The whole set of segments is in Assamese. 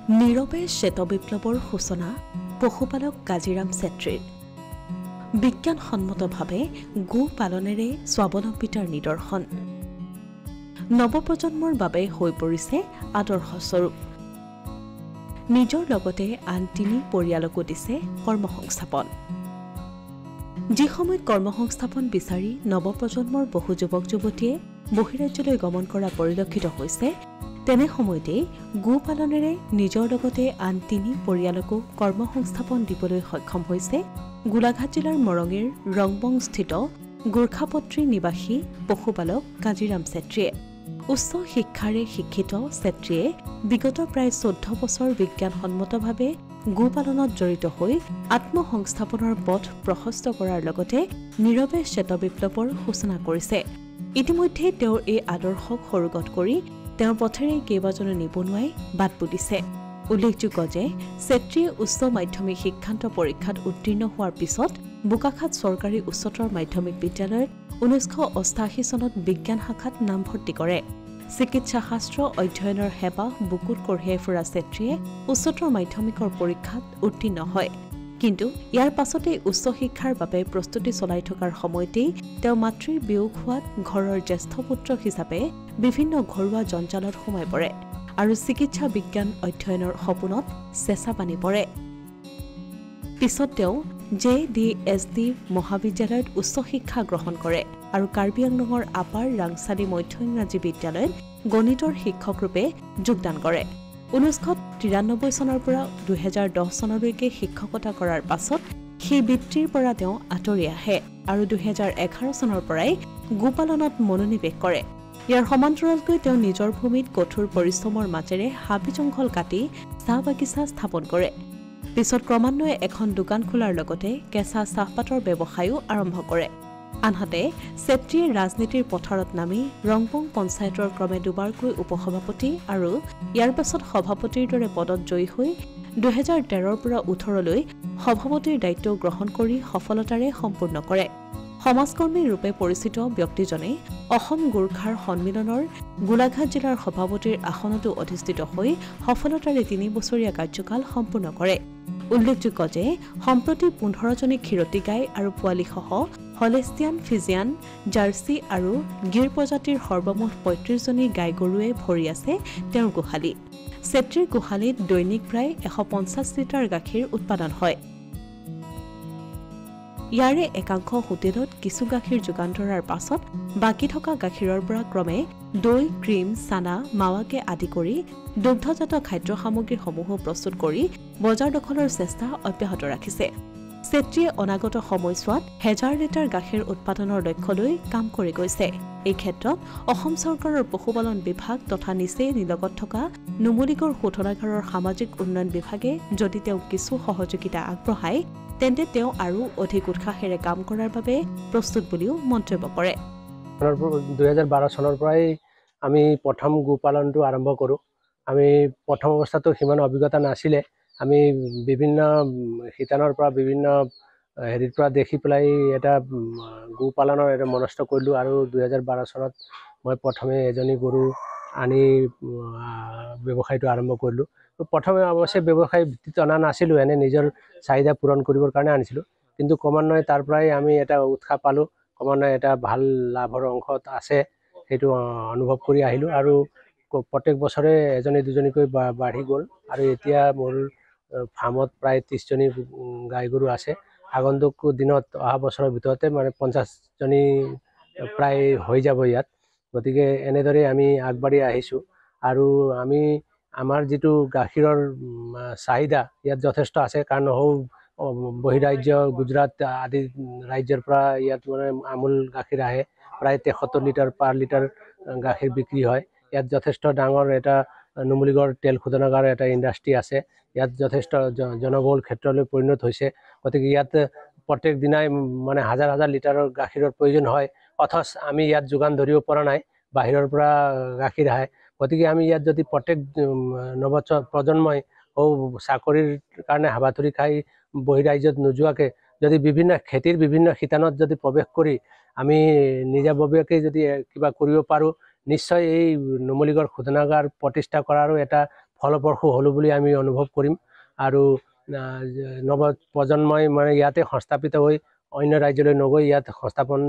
নীৰৱে শ্বেত বিপ্লৱৰ সূচনা পশুপালক কাজিৰাম ছেত্ৰীৰ বিজ্ঞানসন্মতভাৱে গো পালনেৰে স্বাৱলম্বিতাৰ নিদৰ্শন নৱপ্ৰজন্মৰ বাবে হৈ পৰিছে আদৰ্শস্বৰূপ নিজৰ লগতে আন ৩ পৰিয়ালকো দিছে কৰ্মসংস্থাপন যি সময়ত কৰ্মসংস্থাপন বিচাৰি নৱপ্ৰজন্মৰ বহু যুৱক যুৱতীয়ে বহিৰাজ্যলৈ গমন কৰা পৰিলক্ষিত হৈছে তেনে সময়তে গো পালনেৰে নিজৰ লগতে আন ৩ পৰিয়ালকো কৰ্মসংস্থাপন দিবলৈ সক্ষম হৈছে গোলাঘাট জিলাৰ মৰঙীৰ ৰংবংস্থিত গোৰ্খাপত্ৰী নিবাসী পশুপালক কাজিৰাম ছেত্ৰীয়ে উচ্চ শিক্ষাৰে শিক্ষিত ছেত্ৰীয়ে বিগত প্ৰায় ১৪ বছৰ বিজ্ঞানসন্মতভাৱে গো পালনত জড়িত হৈ আত্মসংস্থাপনৰ পথ প্ৰশস্ত কৰাৰ লগতে নীৰৱে শ্বেত বিপ্লৱৰ সূচনা কৰিছে ইতিমধ্যে তেওঁৰ এই আদৰ্শক সৰুগত কৰি তেওঁৰ পথেৰে কেইবাজনো নিবনুৱাই বাট বুলিছে উল্লেখযোগ্য যে ছেত্ৰীয়ে উচ্চ মাধ্যমিক শিক্ষান্ত পৰীক্ষাত উত্তীৰ্ণ হোৱাৰ পিছত বোকাখাত চৰকাৰী উচ্চতৰ মাধ্যমিক বিদ্যালয়ত ১৯৮৮ চনত বিজ্ঞান শাখাত নামভৰ্তি কৰে চিকিৎসা শাস্ত্ৰ অধ্যয়নৰ হেঁপাহ বুকুত কঢ়িয়াই ফুৰা ছেত্ৰীয়ে উচ্চতৰ মাধ্যমিকৰ পৰীক্ষাত উত্তীৰ্ণ হয় কিন্তু ইয়াৰ পাছতে উচ্চ শিক্ষাৰ বাবে প্ৰস্তুতি চলাই থকাৰ সময়তেই তেওঁ মাতৃৰ বিয়োগ হোৱাত ঘৰৰ জ্যেষ্ঠ পুত্ৰ হিচাপে বিভিন্ন ঘৰুৱা জঞ্জালত সোমাই পৰে আৰু চিকিৎসা বিজ্ঞান অধ্যয়নৰ সপোনত চেঁচা পানী পৰে পিছত তেওঁ JDSD মহাবিদ্যালয়ত উচ্চ শিক্ষা গ্ৰহণ কৰে আৰু কাৰ্বি আংলঙৰ আপাৰ ৰাংচালি মধ্য ইংৰাজী বিদ্যালয়ত গণিতৰ শিক্ষকৰূপে যোগদান কৰে ১৯৯৩ চনৰ পৰা ২০১০ চনলৈকে শিক্ষকতা কৰাৰ পাছত সেই বৃত্তিৰ পৰা তেওঁ আঁতৰি আহে আৰু ২০১১ চনৰ পৰাই গোপালনত মনোনিৱেশ কৰে ইয়াৰ সমান্তৰালকৈ তেওঁ নিজৰ ভূমিত কঠোৰ পৰিশ্ৰমৰ মাজেৰে হাবি জংঘল কাটি চাহ বাগিচা স্থাপন কৰে পিছত ক্ৰমান্বয়ে এখন দোকান খোলাৰ লগতে কেঁচা চাহপাতৰ ব্যৱসায়ো আৰম্ভ কৰে আনহাতে ছেত্ৰীয়ে ৰাজনীতিৰ পথাৰত নামি ৰংপং পঞ্চায়তৰ ক্ৰমে দুবাৰকৈ উপসভাপতি আৰু ইয়াৰ পাছত সভাপতিৰ দৰে পদত জয়ী হৈ ২০১৩ৰ পৰা ১৮লৈ সভাপতিৰ দায়িত্ব গ্ৰহণ কৰি সফলতাৰে সম্পূৰ্ণ কৰে সমাজকৰ্মী ৰূপে পৰিচিত ব্যক্তিজনে অসম গোৰ্খাৰ সন্মিলনৰ গোলাঘাট জিলাৰ সভাপতিৰ আসনতো অধিষ্ঠিত হৈ সফলতাৰে ৩ বছৰীয়া কাৰ্যকাল সম্পূৰ্ণ কৰে উল্লেখযোগ্য যে সম্প্ৰতি ১৫জনী ক্ষীৰতী গাই আৰু পোৱালীসহ হলেষ্টিয়ান ফিজিয়ান জাৰ্চি আৰু গিৰ প্ৰজাতিৰ সৰ্বমুঠ ৩৫জনী গাই গৰুৱে ভৰি আছে তেওঁৰ গোহালি ছেত্ৰীৰ গোহালিত দৈনিক প্ৰায় ১৫০ লিটাৰ গাখীৰ উৎপাদন হয় ইয়াৰে একাংশ হোটেলত কিছু গাখীৰ যোগান ধৰাৰ পাছত বাকী থকা গাখীৰৰ পৰা ক্ৰমে দৈ ক্ৰীম চানা মাৱাকে আদি কৰি দুগ্ধজাত খাদ্য সামগ্ৰীসমূহ প্ৰস্তুত কৰি বজাৰ দখলৰ চেষ্টা অব্যাহত ৰাখিছে ছেত্ৰীয়ে অনাগত সময়ছোৱাত ১০০০ লিটাৰ গাখীৰ উৎপাদনৰ লক্ষ্য লৈ কাম কৰি গৈছে এই ক্ষেত্ৰত অসম চৰকাৰৰ পশুপালন বিভাগ তথা নিচেই নিলগত থকা নুমলীগড় শোধনাগাৰৰ সামাজিক উন্নয়ন বিভাগে যদি তেওঁক কিছু সহযোগিতা আগবঢ়ায় তেন্তে তেওঁ আৰু অধিক উৎসাহেৰে কাম কৰাৰ বাবে প্ৰস্তুত বুলিও মন্তব্য কৰে ২০১২ চনৰ পৰাই আমি প্ৰথম গোপালনটো আৰম্ভ কৰোঁ আমি প্ৰথম অৱস্থাতো সিমান অভিজ্ঞতা নাছিলে আমি বিভিন্ন শিতানৰ পৰা বিভিন্ন হেৰিৰ পৰা দেখি পেলাই এটা গোপালনৰ এটা মনস্থ কৰিলোঁ আৰু ২০১২ চনত মই প্ৰথমে এজনী গৰু আনি ব্যৱসায়টো আৰম্ভ কৰিলোঁ প্ৰথমে অৱশ্যে ব্যৱসায় ভিত্তিত অনা নাছিলোঁ এনে নিজৰ চাহিদা পূৰণ কৰিবৰ কাৰণে আনিছিলোঁ কিন্তু ক্ৰমান্বয়ে তাৰ পৰাই আমি এটা উৎসাহ পালোঁ ক্ৰমান্বয়ে এটা ভাল লাভৰ অংশত আছে সেইটো অনুভৱ কৰি আহিলোঁ আৰু প্ৰত্যেক বছৰে এজনী দুজনীকৈ বাঢ়ি গ'ল আৰু এতিয়া মোৰ ফাৰ্মত প্ৰায় ৩০জনী গাই গৰু আছে আগন্তুক দিনত অহা বছৰৰ ভিতৰতে মানে ৫০জনী প্ৰায় হৈ যাব ইয়াত গতিকে এনেদৰে আমি আগবাঢ়ি আহিছোঁ আৰু আমি আমাৰ যিটো গাখীৰৰ চাহিদা ইয়াত যথেষ্ট আছে কাৰণ বহিৰাজ্য গুজৰাট আদি ৰাজ্যৰ পৰা ইয়াত মানে আমুল গাখীৰ আহে প্ৰায় ৭৩ লিটাৰ পাৰ লিটাৰ গাখীৰ বিক্ৰী হয় ইয়াত যথেষ্ট ডাঙৰ এটা নুমলীগড় তেল শোধনাগাৰ এটা ইণ্ডাষ্ট্ৰী আছে ইয়াত যথেষ্ট জনবহুল ক্ষেত্ৰলৈ পৰিণত হৈছে গতিকে ইয়াত প্ৰত্যেক দিনাই মানে হাজাৰ হাজাৰ লিটাৰৰ গাখীৰৰ প্ৰয়োজন হয় অথচ আমি ইয়াত যোগান ধৰিব পৰা নাই বাহিৰৰ পৰা গাখীৰ আহে গতিকে আমি ইয়াত যদি প্ৰত্যেক নৱপ্ৰজন্মই চাকৰিৰ কাৰণে হাবাথুৰি খাই বহিৰাজ্যত নোযোৱাকৈ যদি বিভিন্ন খেতিৰ বিভিন্ন শিতানত যদি প্ৰৱেশ কৰি আমি নিজাববীয়াকৈ যদি কিবা কৰিব পাৰোঁ নিশ্চয় এই নুমলীগড় শোধনাগাৰ প্ৰতিষ্ঠা কৰাৰো এটা ফলপ্ৰসূ হ'লো বুলি আমি অনুভৱ কৰিম আৰু নৱ প্ৰজন্মই মানে ইয়াতে সংস্থাপিত হৈ অন্য ৰাজ্যলৈ নগৈ ইয়াত সংস্থাপন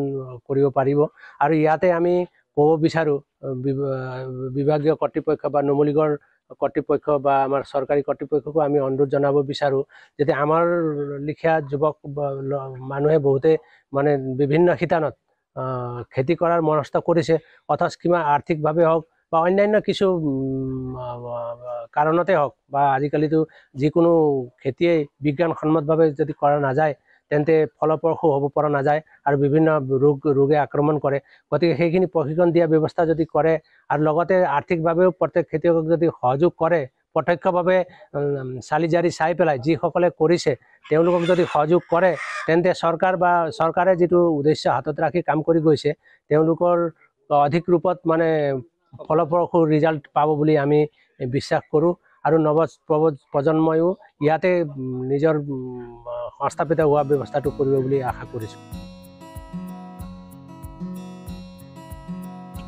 কৰিব পাৰিব আৰু ইয়াতে আমি ক'ব বিচাৰোঁ বিভাগীয় কৰ্তৃপক্ষ বা নুমলীগড় কৰ্তৃপক্ষ বা আমাৰ চৰকাৰী কৰ্তৃপক্ষকো আমি অনুৰোধ জনাব বিচাৰোঁ যাতে আমাৰ লিখীয়া যুৱক মানুহে বহুতে মানে বিভিন্ন শিতানত খেতি কৰাৰ মনস্থ কৰিছে অথচ কিমান আৰ্থিকভাৱে হওক বা অন্যান্য কিছু কাৰণতে হওক বা আজিকালিতো যিকোনো খেতিয়ে বিজ্ঞানসন্মতভাৱে যদি কৰা নাযায় তেন্তে ফলপ্ৰসূ হ'ব পৰা নাযায় আৰু বিভিন্ন ৰোগে আক্ৰমণ কৰে গতিকে সেইখিনি প্ৰশিক্ষণ দিয়া ব্যৱস্থা যদি কৰে আৰু লগতে আৰ্থিকভাৱেও প্ৰত্যেক খেতিয়কক যদি সহযোগ কৰে প্ৰত্যক্ষভাৱে চালি জাৰি চাই পেলাই যিসকলে কৰিছে তেওঁলোকক যদি সহযোগ কৰে তেন্তে চৰকাৰ বা চৰকাৰে যিটো উদ্দেশ্য হাতত ৰাখি কাম কৰি গৈছে তেওঁলোকৰ অধিক ৰূপত মানে ফলপ্ৰসূ ৰিজাল্ট পাব বুলি আমি বিশ্বাস কৰোঁ আৰু নৱ প্ৰজন্ময়ো ইয়াতে নিজৰ সংস্থাপিত হোৱা ব্যৱস্থাটো কৰিব বুলি আশা কৰিছোঁ।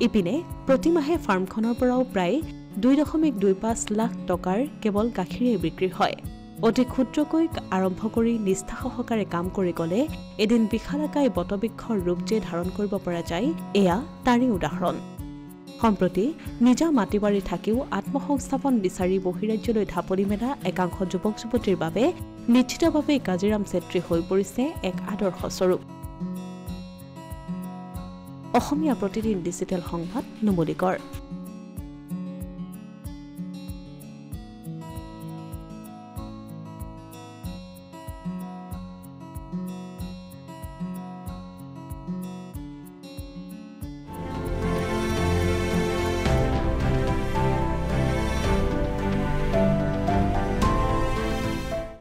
ইপিনে প্ৰতিমাহে ফাৰ্মখনৰ পৰাও প্ৰায় 2.25 লাখ টকাৰ কেৱল গাখীৰেই বিক্ৰী হয়। অতি ক্ষুদ্ৰকৈ আৰম্ভ কৰি নিষ্ঠা সহকাৰে কাম কৰি গ'লে এদিন বিশালাকায় বটবৃক্ষৰ ৰূপ যে ধাৰণ কৰিব পৰা যায় এয়া তাৰে উদাহৰণ। সম্প্ৰতি নিজা মাটি বাৰী থাকিও আত্মসংস্থাপন বিচাৰি বহিৰাজ্যলৈ ঢাপলি মেলা একাংশ যুৱক যুৱতীৰ বাবে নিশ্চিতভাৱে কাজিৰাম চেত্ৰী হৈ পৰিছে এক আদৰ্শস্বৰূপ। অসমীয়া প্ৰতিদিন ডিজিটেল সংবাদ নুমলীগড়।